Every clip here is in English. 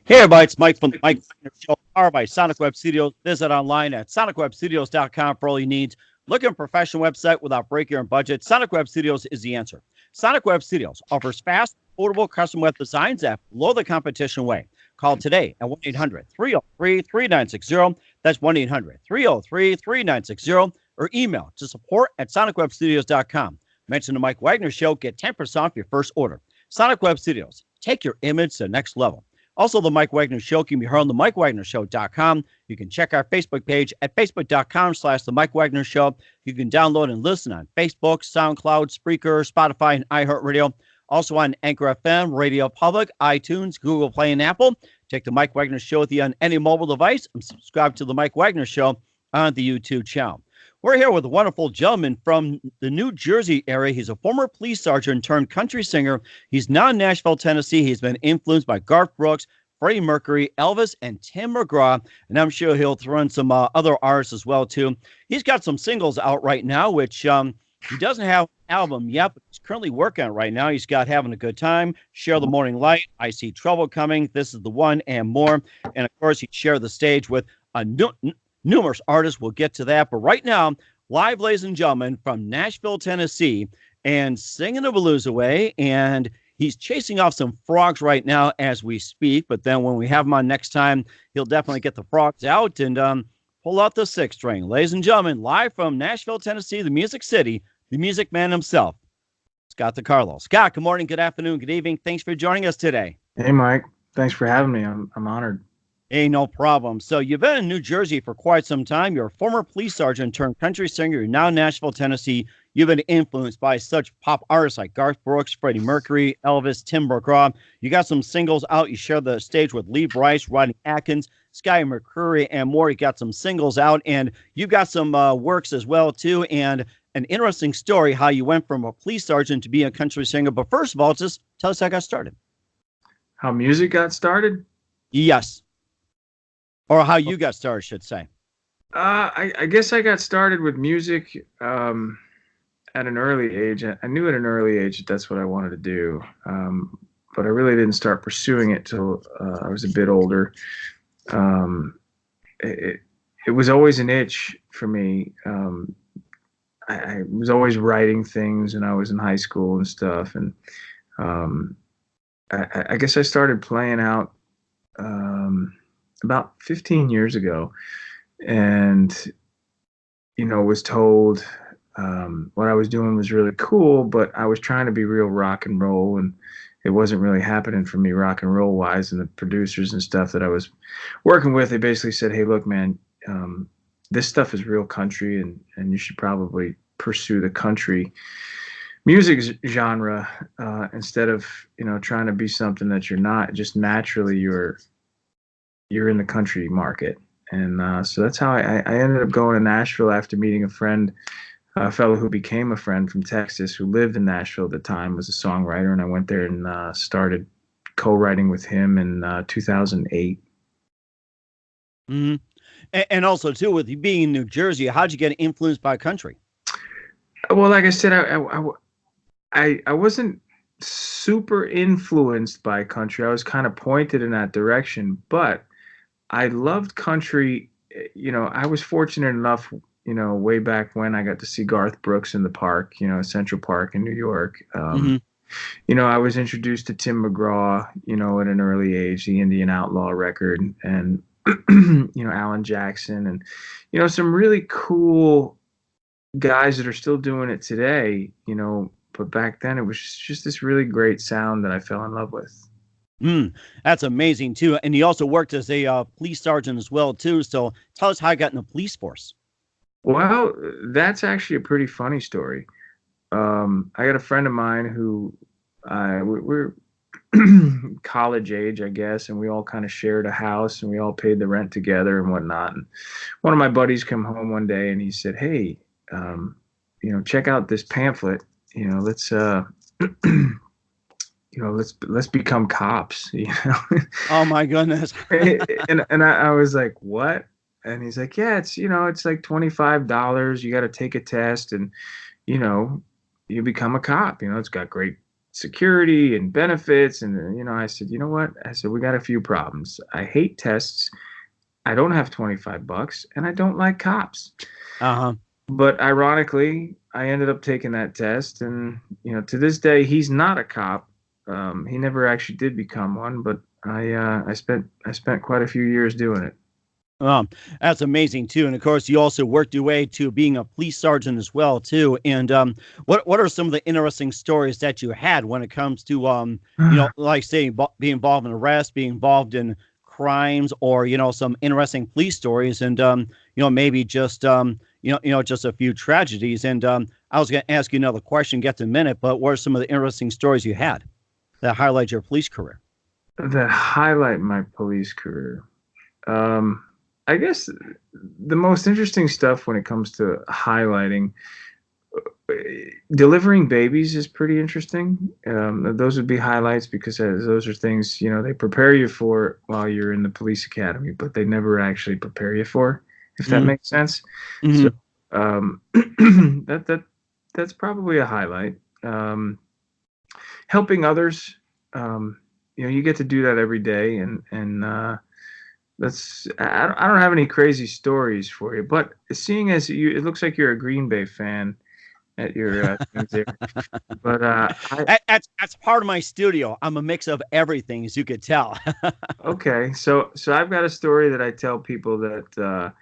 Hey everybody, it's Mike from the Mike Wagner Show, powered by Sonic Web Studios. Visit online at sonicwebstudios.com for all your needs. Looking for a professional website without breaking your budget? Sonic Web Studios is the answer. Sonic Web Studios offers fast, affordable custom web designs at below the competition way. Call today at 1-800-303-3960. That's 1-800-303-3960. Or email to support at sonicwebstudios.com. Mention the Mike Wagner Show, get 10% off your first order. Sonic Web Studios, take your image to the next level. Also, the Mike Wagner Show can be heard on the MikeWagnerShow.com. You can check our Facebook page at Facebook.com/The Mike Wagner Show. You can download and listen on Facebook, SoundCloud, Spreaker, Spotify, and iHeartRadio. Also on Anchor FM, Radio Public, iTunes, Google Play, and Apple. Take the Mike Wagner Show with you on any mobile device and subscribe to the Mike Wagner Show on the YouTube channel. We're here with a wonderful gentleman from the New Jersey area. He's a former police sergeant turned country singer. He's now in Nashville, Tennessee. He's been influenced by Garth Brooks, Freddie Mercury, Elvis, and Tim McGraw. And I'm sure he'll throw in some other artists as well, too. He's got some singles out right now, which he doesn't have an album yet, but he's currently working on it right now. He's got Having a Good Time, Share the Morning Light, I See Trouble Coming, This Is the One, and more. And, of course, he shared the stage with a numerous artists. We'll get to that. But right now, live, ladies and gentlemen, from Nashville, Tennessee, and singing the blues away. And he's chasing off some frogs right now as we speak. But then when we have him on next time, he'll definitely get the frogs out and pull out the sixth string. Ladies and gentlemen, live from Nashville, Tennessee, the Music City, the Music Man himself, Scott DeCarlo. Scott, good morning, good afternoon, good evening. Thanks for joining us today. Hey, Mike. Thanks for having me. I'm honored. Hey, no problem. So you've been in New Jersey for quite some time. You're a former police sergeant turned country singer. You're now in Nashville, Tennessee. You've been influenced by such pop artists like Garth Brooks, Freddie Mercury, Elvis, Tim McGraw. You got some singles out. You share the stage with Lee Brice, Rodney Atkins, McCreary, and more. You got some singles out, and you've got some works as well, too. And an interesting story how you went from a police sergeant to being a country singer. But first of all, just tell us how it got started. How music got started? Yes. Or how you got started, I should say. I guess I got started with music at an early age. I knew at an early age that that's what I wanted to do, but I really didn't start pursuing it till I was a bit older. It was always an itch for me. I was always writing things, and I was in high school and stuff. And I guess I started playing out about 15 years ago, and was told what I was doing was really cool, but I was trying to be real rock and roll, and it wasn't really happening for me rock and roll wise. And the producers and stuff that I was working with, they basically said, hey, look, man, this stuff is real country, and you should probably pursue the country music genre instead of trying to be something that you're not. Just naturally you're in the country market. And so that's how I ended up going to Nashville after meeting a friend, a fellow who became a friend from Texas who lived in Nashville at the time, was a songwriter, and I went there and started co-writing with him in 2008. Mm-hmm. And also, too, with you being in New Jersey, how'd you get influenced by country? Well, like I said, I wasn't super influenced by country. I was kind of pointed in that direction, but I loved country. I was fortunate enough, way back when I got to see Garth Brooks in the park, Central Park in New York. I was introduced to Tim McGraw, at an early age, the Indian Outlaw record, and, Alan Jackson, and, some really cool guys that are still doing it today, but back then it was just this really great sound that I fell in love with. That's amazing, too. And you also worked as a police sergeant as well, too. So tell us how you got in the police force. Well, that's actually a pretty funny story. I got a friend of mine who we're college age, I guess, and we all kind of shared a house, and we all paid the rent together and whatnot. And one of my buddies come home one day, and he said, hey, check out this pamphlet. Let's let's become cops. Oh my goodness. and I was like, what? And he's like, yeah, it's like $25. You got to take a test, and you become a cop. It's got great security and benefits. And, I said, you know what? I said, we got a few problems. I hate tests. I don't have $25 and I don't like cops. Uh-huh. But ironically, I ended up taking that test. And, to this day, he's not a cop. He never actually did become one, but I spent quite a few years doing it. That's amazing too. And of course, you also worked your way to being a police sergeant as well too. And what are some of the interesting stories that you had when it comes to like say being involved in arrests, being involved in crimes, or some interesting police stories, and maybe just just a few tragedies. And I was going to ask you another question, get to a minute, but what are some of the interesting stories you had that highlight your police career? That highlight my police career. I guess the most interesting stuff when it comes to highlighting, delivering babies is pretty interesting. Those would be highlights because those are things, they prepare you for while you're in the police academy, but they never actually prepare you for, if that makes sense. Mm-hmm. So that's probably a highlight. Helping others, you get to do that every day, and I don't have any crazy stories for you, but seeing as it looks like you're a Green Bay fan at your things there. But that's part of my studio. I'm a mix of everything, as you could tell. Okay, so I've got a story that I tell people that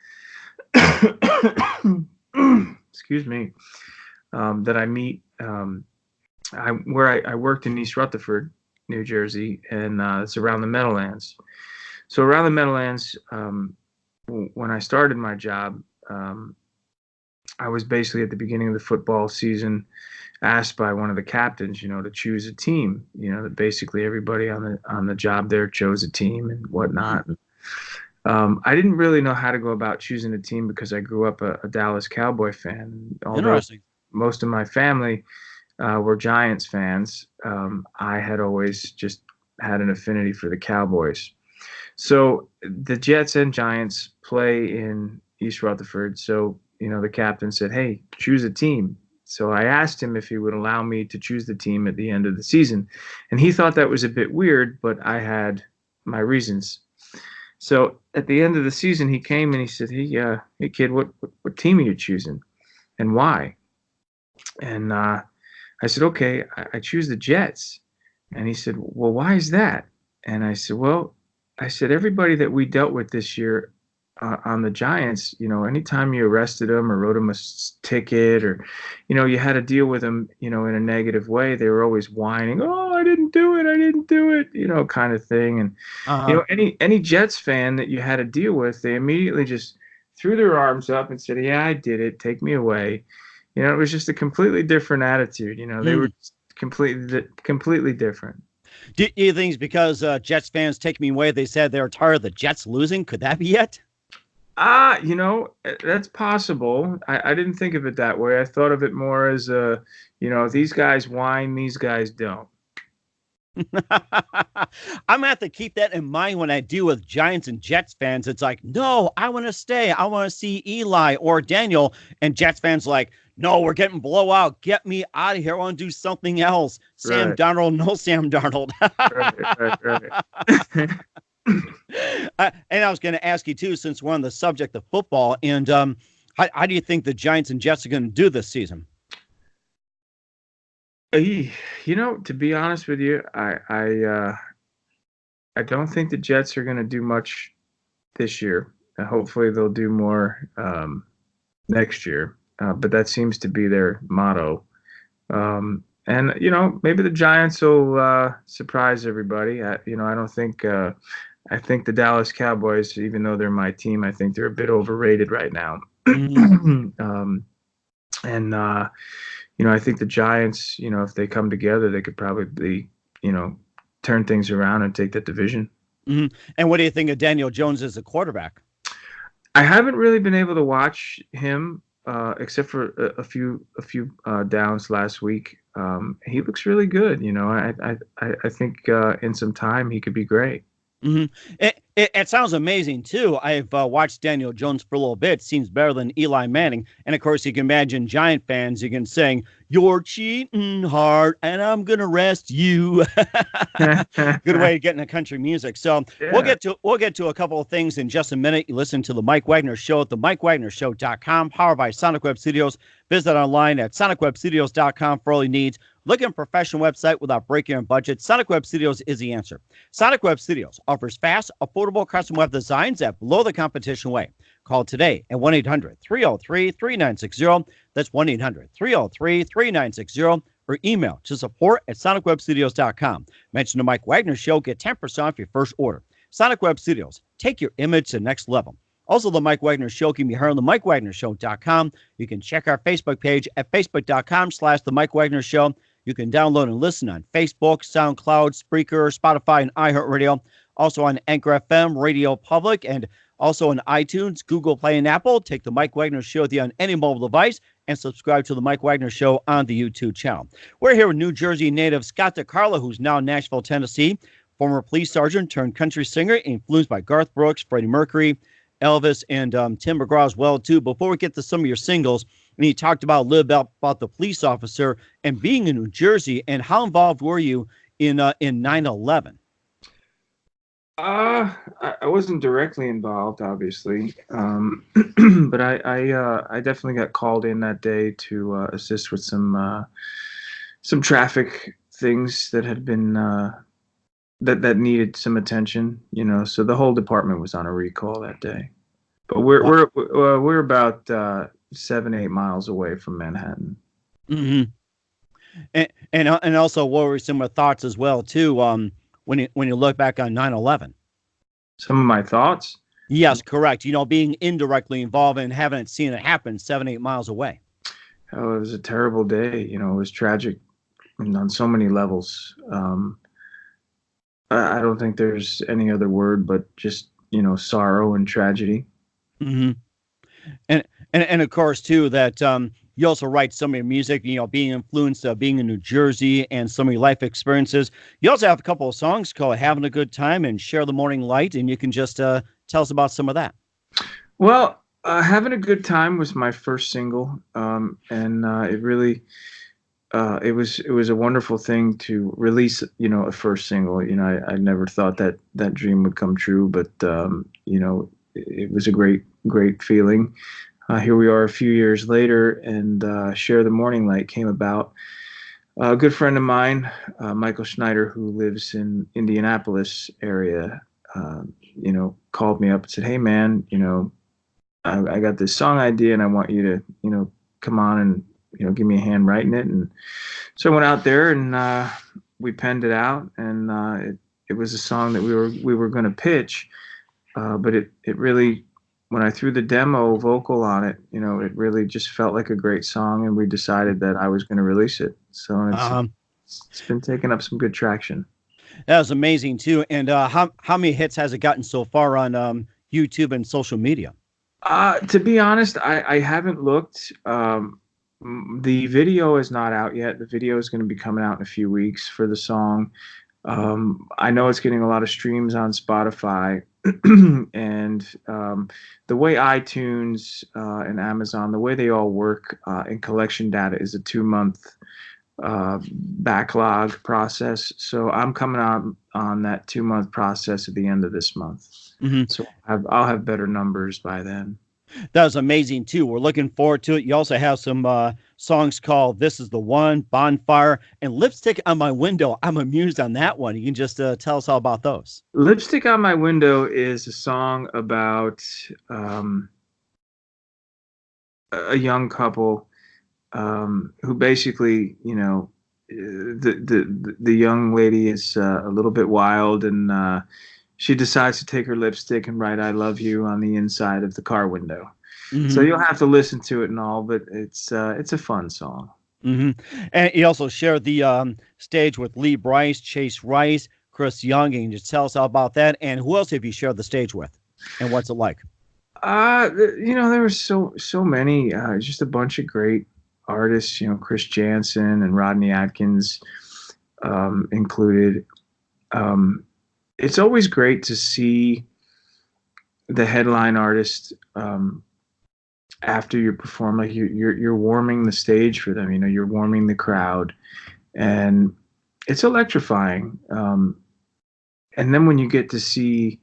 excuse me, that I meet. I worked in East Rutherford, New Jersey, and it's around the Meadowlands. So around the Meadowlands, when I started my job, I was basically at the beginning of the football season asked by one of the captains, to choose a team. That basically everybody on the job there chose a team and whatnot. I didn't really know how to go about choosing a team because I grew up a Dallas Cowboy fan. Although most of my family were Giants fans, I had always just had an affinity for the Cowboys. So the Jets and Giants play in East Rutherford. So, the captain said, hey, choose a team. So I asked him if he would allow me to choose the team at the end of the season. And he thought that was a bit weird, but I had my reasons. So at the end of the season, he came and he said, hey kid, what team are you choosing and why? And I said, okay, I choose the Jets. And he said, well, why is that? And I said, well, everybody that we dealt with this year on the Giants, anytime you arrested them or wrote them a ticket or, you had to deal with them, in a negative way, they were always whining, oh, I didn't do it, kind of thing. And, any Jets fan that you had to deal with, they immediately just threw their arms up and said, yeah, I did it. Take me away. It was just a completely different attitude. They were completely different. Do you think it's because Jets fans take me away? They said they're tired of the Jets losing. Could that be it? That's possible. I didn't think of it that way. I thought of it more as these guys whine, these guys don't. I'm gonna have to keep that in mind when I deal with Giants and Jets fans. It's like, no, I want to stay. I want to see Eli or Daniel. And Jets fans like, no, we're getting blowout. Get me out of here. I want to do something else. Sam Darnold, no Sam Darnold. Right. And I was going to ask you too, since we're on the subject of football, and how do you think the Giants and Jets are going to do this season? To be honest with you, I don't think the Jets are going to do much this year. Hopefully they'll do more next year. But that seems to be their motto. And, maybe the Giants will surprise everybody. I don't think I think the Dallas Cowboys, even though they're my team, I think they're a bit overrated right now. I think the Giants, if they come together, they could probably, turn things around and take that division. Mm-hmm. And what do you think of Daniel Jones as a quarterback? I haven't really been able to watch him. Except for a few downs last week, he looks really good. I think in some time he could be great. Mm-hmm. It sounds amazing too. I've watched Daniel Jones for a little bit. Seems better than Eli Manning, and of course, you can imagine Giant fans. You can sing "You're cheating hard, and I'm gonna rest you." Good way of getting the country music. So Yeah. we'll get to a couple of things in just a minute. You listen to the Mike Wagner Show at the MikeWagnerShow.com, powered by Sonic Web Studios. Visit online at SonicWebStudios.com for all your needs. Looking for a professional website without breaking your budget? Sonic Web Studios is the answer. Sonic Web Studios offers fast, affordable custom web designs at below the competition way. Call today at 1-800-303-3960. That's 1-800-303-3960. Or email to support@sonicwebstudios.com. Mention the Mike Wagner Show. Get 10% off your first order. Sonic Web Studios. Take your image to the next level. Also, the Mike Wagner Show can be heard on the MikeWagnerShow.com. You can check our Facebook page at Facebook.com/The Mike Wagner Show. You can download and listen on Facebook, SoundCloud, Spreaker, Spotify, and iHeartRadio. Also on Anchor FM, Radio Public, and also on iTunes, Google Play, and Apple. Take the Mike Wagner Show with you on any mobile device and subscribe to the Mike Wagner Show on the YouTube channel. We're here with New Jersey native Scott DeCarlo, who's now in Nashville, Tennessee. Former police sergeant turned country singer, influenced by Garth Brooks, Freddie Mercury, Elvis, and Tim McGraw as well, too. Before we get to some of your singles, and you talked about a little bit about the police officer and being in New Jersey, and how involved were you in 9/11? I wasn't directly involved, obviously, but I definitely got called in that day to assist with some traffic things that had been that needed some attention, So the whole department was on a recall that day. But we're about 7-8 miles away from Manhattan. Mm-hmm. And also, what were some of the thoughts as well too? When you look back on 9/11. Some of my thoughts. Yes, correct. Being indirectly involved and having seen it happen 7-8 miles away. Oh, it was a terrible day. It was tragic on so many levels. I don't think there's any other word but just sorrow and tragedy. Mm-hmm. And of course too that you also write some of your music, being influenced being in New Jersey and some of your life experiences. You also have a couple of songs called "Having a Good Time" and "Share the Morning Light," and you can just tell us about some of that. Well, "Having a Good Time" was my first single, and it really it was a wonderful thing to release, a first single. I never thought that dream would come true, but it was a great feeling. Here we are a few years later, and "Share the Morning Light" came about. A good friend of mine, Michael Schneider, who lives in Indianapolis area, called me up and said, "Hey man, I got this song idea and I want you to, come on and, give me a hand writing it." And so I went out there and we penned it out, and it was a song that we were going to pitch, but it really, when I threw the demo vocal on it, it really just felt like a great song, and we decided that I was going to release it. So it's been taking up some good traction. That was amazing too. And how many hits has it gotten so far on YouTube and social media? To be honest, I haven't looked. The video is not out yet. The video is going to be coming out in a few weeks for the song. I know it's getting a lot of streams on Spotify, and the way iTunes and Amazon, the way they all work in collection data is a 2-month backlog process. So I'm coming on that 2-month process at the end of this month. Mm-hmm. So I'll have better numbers by then. That was amazing too. We're looking forward to it. You also have some songs called "This Is the One," "Bonfire," and "Lipstick on My Window." I'm amused on that one. You can just tell us all about those. "Lipstick on My Window" is a song about a young couple who basically, the young lady is a little bit wild, and she decides to take her lipstick and write "I love you" on the inside of the car window. Mm-hmm. So you'll have to listen to it and all, but it's a fun song. Mm-hmm. And you also share the stage with Lee Brice, Chase Rice, Chris Young, and just tell us all about that. And who else have you shared the stage with, and what's it like? There were so many, just a bunch of great artists, Chris Jansen and Rodney Atkins included. It's always great to see the headline artist, after you perform, like you're warming the stage for them. You're warming the crowd, and it's electrifying. And then when you get to see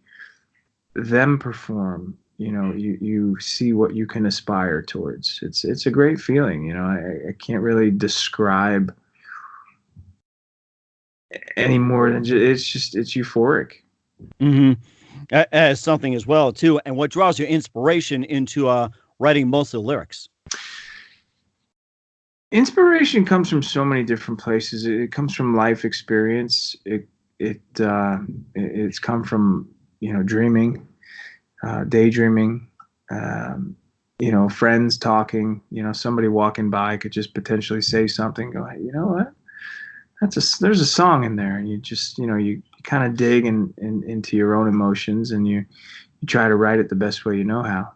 them perform, you see what you can aspire towards. It's a great feeling. I can't really describe any more than it's euphoric. Mm-hmm. As something as well too. And what draws your inspiration into writing most of the lyrics? Inspiration comes from so many different places. It comes from life experience. It's come from dreaming, daydreaming, friends talking. Somebody walking by could just potentially say something. Go, hey, you know what? There's a song in there, and you just you kind of dig into your own emotions, and you try to write it the best way you know how.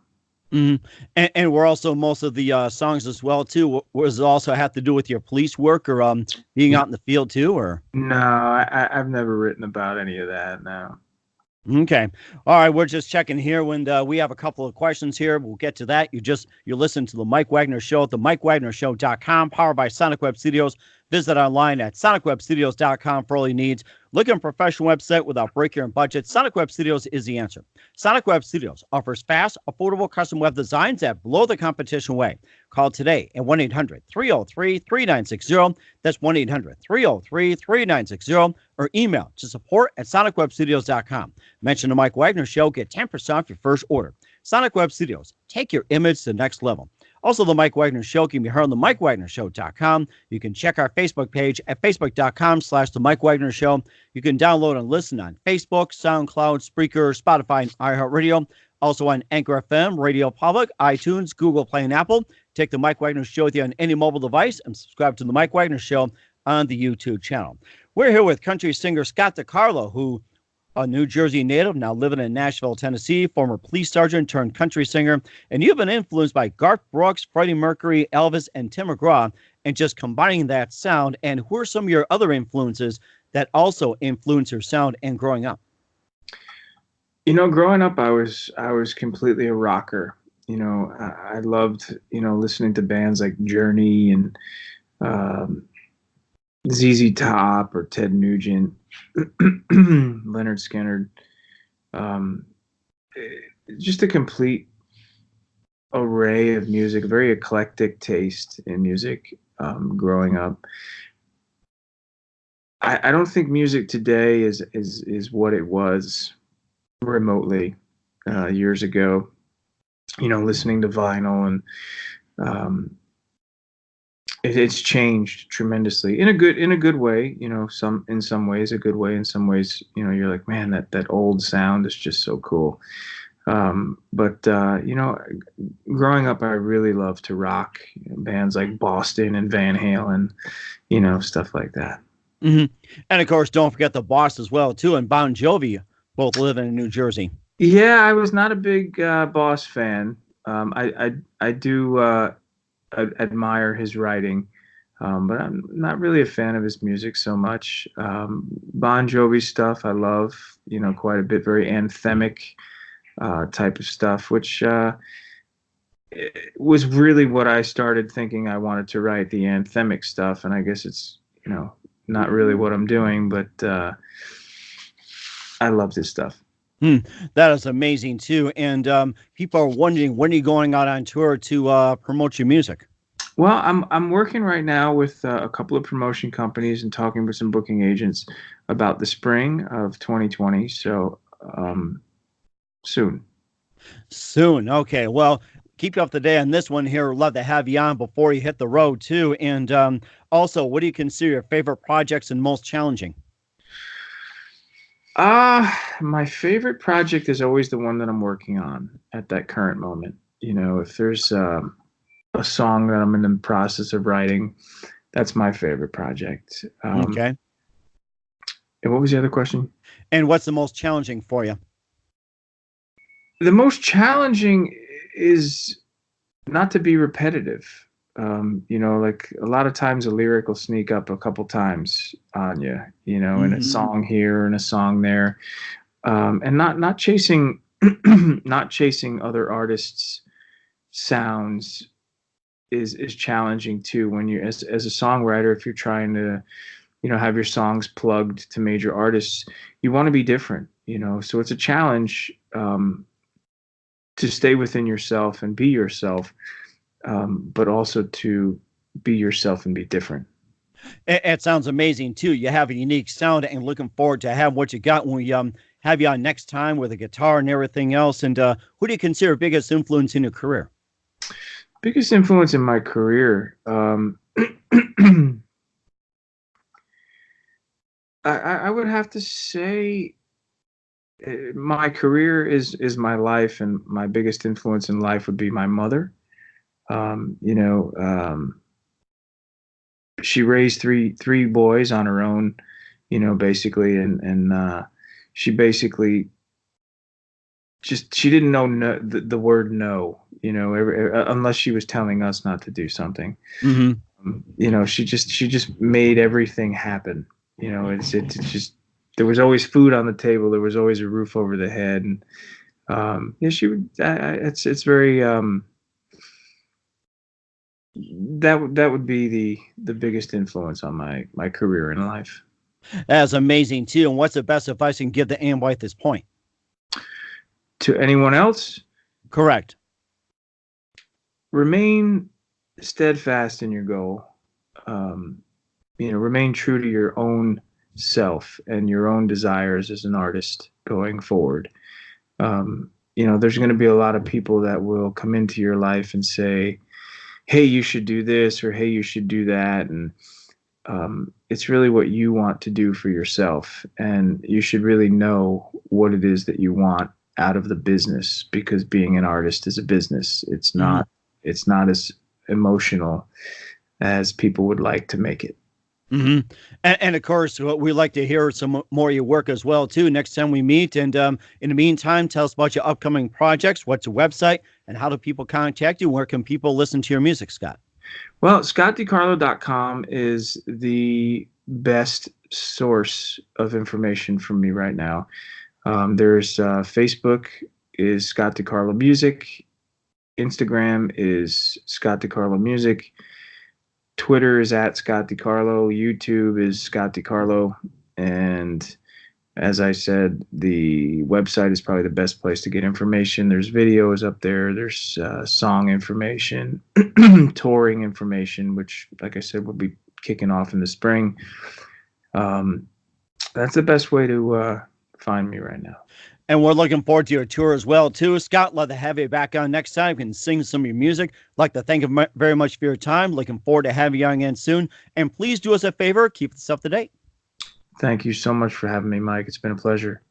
Mm-hmm. And we're also most of the songs as well too. Was it also have to do with your police work or being out in the field too, or? No, I've never written about any of that. No. Okay. All right. We're just checking here when we have a couple of questions here. We'll get to that. You listen to the Mike Wagner Show at the MikeWagnerShow.com, powered by Sonic Web Studios. Visit online at SonicWebStudios.com for all your needs. Look at a professional website without breaking your budget. Sonic Web Studios is the answer. Sonic Web Studios offers fast, affordable custom web designs that blow the competition away. Call today at 1-800-303-3960. That's 1-800-303-3960. Or email to support@SonicWebStudios.com. Mention the Mike Wagner Show. Get 10% off your first order. Sonic Web Studios. Take your image to the next level. Also, the Mike Wagner Show can be heard on the MikeWagnerShow.com. You can check our Facebook page at Facebook.com/The Mike Wagner Show. You can download and listen on Facebook, SoundCloud, Spreaker, Spotify, and iHeartRadio. Also on Anchor FM, Radio Public, iTunes, Google Play, and Apple. Take the Mike Wagner Show with you on any mobile device and subscribe to the Mike Wagner Show on the YouTube channel. We're here with country singer Scott DeCarlo, who a New Jersey native, now living in Nashville, Tennessee, former police sergeant turned country singer. And you've been influenced by Garth Brooks, Freddie Mercury, Elvis, and Tim McGraw, and just combining that sound. And who are some of your other influences that also influence your sound and growing up? Growing up, I was completely a rocker. I loved, listening to bands like Journey and ZZ Top or Ted Nugent, Leonard Skinner, just a complete array of music, a very eclectic taste in music. Growing up, I don't think music today is what it was remotely years ago. Listening to vinyl and it's changed tremendously in a good way. In some ways a good way. In some ways, you're like, man, that old sound is just so cool. But growing up, I really loved to rock. Bands like Boston and Van Halen, stuff like that. Mm-hmm. And of course, don't forget the Boss as well too, and Bon Jovi, both living in New Jersey. Yeah, I was not a big Boss fan. I do admire his writing, but I'm not really a fan of his music so much. Bon Jovi stuff I love, quite a bit, very anthemic type of stuff, which was really what I started thinking I wanted to write, the anthemic stuff. And I guess it's, not really what I'm doing, but I loved his stuff. That is amazing too. And people are wondering, when are you going out on tour to promote your music? Well, I'm working right now with a couple of promotion companies and talking with some booking agents about the spring of 2020. So soon. Okay. Well, keep you up to date on this one here. We'd love to have you on before you hit the road too. And also, what do you consider your favorite projects and most challenging? My favorite project is always the one that I'm working on at that current moment. If there's a song that I'm in the process of writing, that's my favorite project. Okay. And what was the other question? And what's the most challenging for you? The most challenging is not to be repetitive. Like a lot of times a lyric will sneak up a couple times on you, in a song here and a song there. And not chasing not chasing other artists' sounds is challenging too. When you as a songwriter, if you're trying to, have your songs plugged to major artists, you want to be different, so it's a challenge to stay within yourself and be yourself, but also to be yourself and be different. It sounds amazing too. You have a unique sound, and looking forward to have what you got when we have you on next time with a guitar and everything else. And who do you consider biggest influence in your career? Biggest influence in my career, I would have to say my career is my life, and my biggest influence in life would be my mother. She raised three boys on her own, basically, and she basically she didn't know the word no, unless she was telling us not to do something. Mm-hmm. She just made everything happen. It's just, there was always food on the table, there was always a roof over the head, and she would. It's very that would be the biggest influence on my career in life. That's amazing too. And what's the best advice you can give to anyone at this point? To anyone else? Correct. Remain steadfast in your goal. Remain true to your own self and your own desires as an artist going forward. There's going to be a lot of people that will come into your life and say, hey, you should do this, or hey, you should do that. And it's really what you want to do for yourself. And you should really know what it is that you want out of the business, because being an artist is a business. It's not as emotional as people would like to make it. Mm-hmm. And of course, we like to hear some more of your work as well too next time we meet. And in the meantime, tell us about your upcoming projects. What's your website, and how do people contact you? Where can people listen to your music, Scott? Well, ScottDeCarlo.com is the best source of information from me right now. There's Facebook is Scott DeCarlo Music. Instagram is Scott DeCarlo Music. Twitter is at Scott DeCarlo. YouTube is Scott DeCarlo. And as I said, the website is probably the best place to get information. There's videos up there. There's song information, touring information, which, like I said, will be kicking off in the spring. That's the best way to find me right now. And we're looking forward to your tour as well, too. Scott, love to have you back on next time. You can sing some of your music. I'd like to thank you very much for your time. Looking forward to having you on again soon. And please do us a favor, keep this up to date. Thank you so much for having me, Mike. It's been a pleasure.